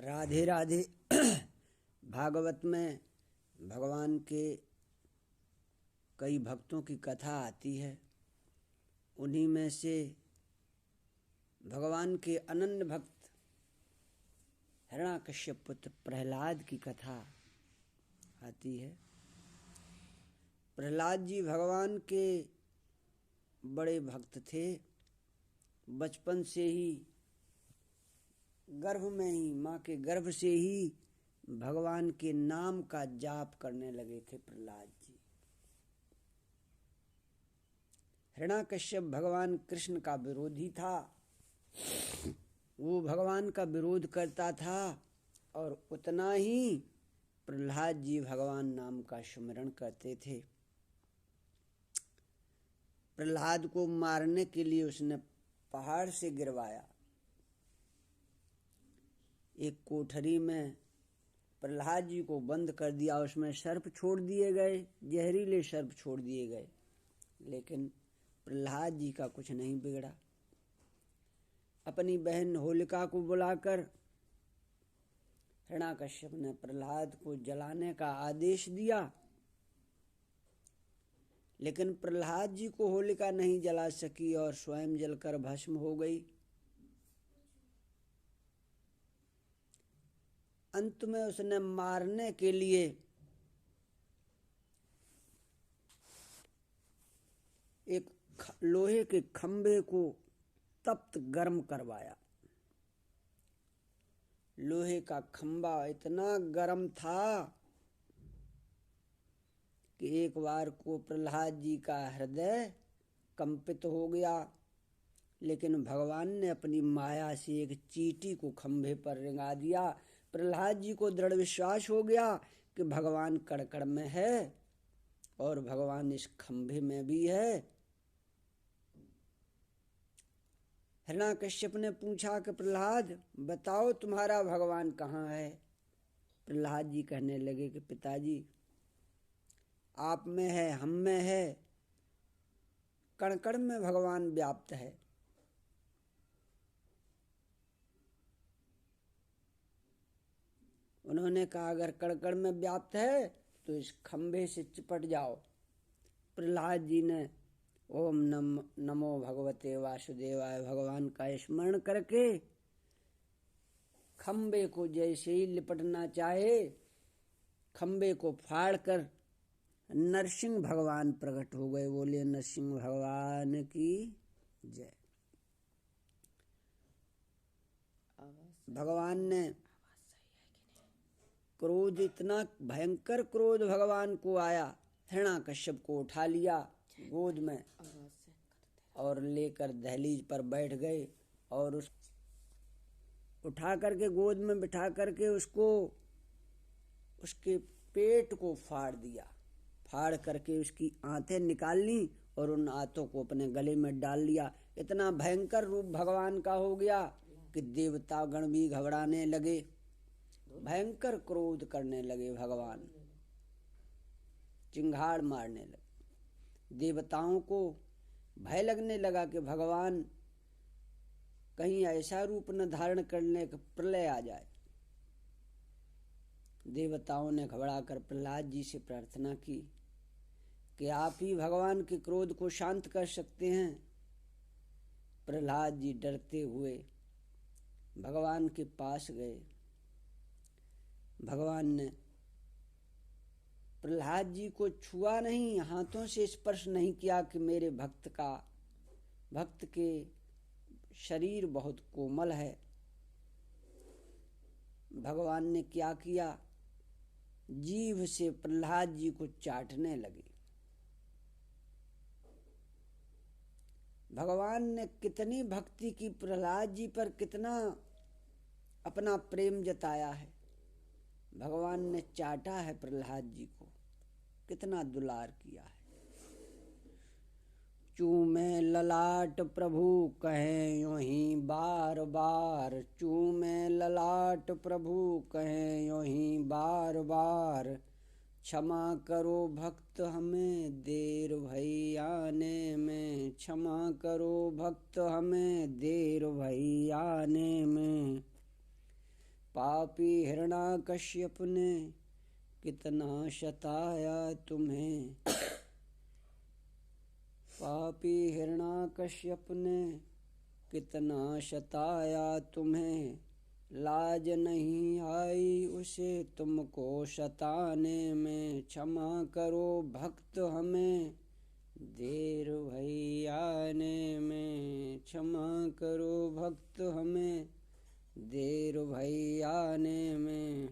राधे राधे। भागवत में भगवान के कई भक्तों की कथा आती है। उन्हीं में से भगवान के अनन्य भक्त हिरण्याकश्यप पुत्र प्रहलाद की कथा आती है। प्रहलाद जी भगवान के बड़े भक्त थे। बचपन से ही गर्भ में ही माँ के गर्भ से ही भगवान के नाम का जाप करने लगे थे प्रहलाद जी। हिरण्याकश्यप भगवान कृष्ण का विरोधी था। वो भगवान का विरोध करता था और उतना ही प्रहलाद जी भगवान नाम का सुमिरन करते थे। प्रहलाद को मारने के लिए उसने पहाड़ से गिरवाया। एक कोठरी में प्रहलाद जी को बंद कर दिया। उसमें सर्प छोड़ दिए गए, जहरीले सर्प छोड़ दिए गए, लेकिन प्रहलाद जी का कुछ नहीं बिगड़ा। अपनी बहन होलिका को बुलाकर हिरण्याकश्यप ने प्रहलाद को जलाने का आदेश दिया, लेकिन प्रहलाद जी को होलिका नहीं जला सकी और स्वयं जलकर भस्म हो गई। अंत में उसने मारने के लिए एक लोहे के खंभे को तप्त गर्म करवाया। लोहे का खंभा इतना गर्म था कि एक बार को प्रहलाद जी का हृदय कंपित हो गया, लेकिन भगवान ने अपनी माया से एक चींटी को खंभे पर रिंगा दिया। प्रहलाद जी को दृढ़ विश्वास हो गया कि भगवान कड़ में है और भगवान इस खंभे में भी है। हिरण्याकश्यप ने पूछा कि प्रहलाद बताओ तुम्हारा भगवान कहाँ है। प्रहलाद जी कहने लगे कि पिताजी आप में है, हम में है, कण कण में भगवान व्याप्त है। उन्होंने कहा अगर कण कण में व्याप्त है तो इस खंभे से चिपट जाओ। प्रहलाद जी ने ओम नमो भगवते वासुदेवाय भगवान का स्मरण करके खंभे को जैसे ही लिपटना चाहे, खंभे को फाड़कर नरसिंह भगवान प्रकट हो गए। बोले नरसिंह भगवान की जय। भगवान ने क्रोध, इतना भयंकर क्रोध भगवान को आया, हिरण्याकश्यप को उठा लिया गोद में और लेकर दहलीज पर बैठ गए और उस उठा करके गोद में बिठा करके उसको उसके पेट को फाड़ दिया। फाड़ करके उसकी आंतें निकाल ली और उन आंतों को अपने गले में डाल लिया। इतना भयंकर रूप भगवान का हो गया कि देवता गण भी घबराने लगे, भयंकर क्रोध करने लगे। भगवान चिंगाड़ मारने लगे। देवताओं को भय लगने लगा कि भगवान कहीं ऐसा रूप न धारण करने का प्रलय आ जाए। देवताओं ने घबराकर प्रहलाद जी से प्रार्थना की कि आप ही भगवान के क्रोध को शांत कर सकते हैं। प्रहलाद जी डरते हुए भगवान के पास गए। भगवान ने प्रहलाद जी को छुआ नहीं, हाथों से स्पर्श नहीं किया कि मेरे भक्त के शरीर बहुत कोमल है। भगवान ने क्या किया, जीभ से प्रहलाद जी को चाटने लगे। भगवान ने कितनी भक्ति की, प्रहलाद जी पर कितना अपना प्रेम जताया है। भगवान ने चाटा है प्रहलाद जी को, कितना दुलार किया है। चूमे ललाट प्रभु कहें यूं ही बार बार, चूमे ललाट प्रभु कहें यूं ही बार बार, क्षमा करो भक्त हमें देर भई आने में, क्षमा करो भक्त हमें देर भई आने में। पापी हिरणाकश्यप ने कितना सताया तुम्हें। पापी हिरणाकश्यप ने कितना सताया तुम्हें। लाज नहीं आई उसे तुमको सताने में। क्षमा करो भक्त हमें देर भई आने में। क्षमा करो भक्त हमें देर भई आने में।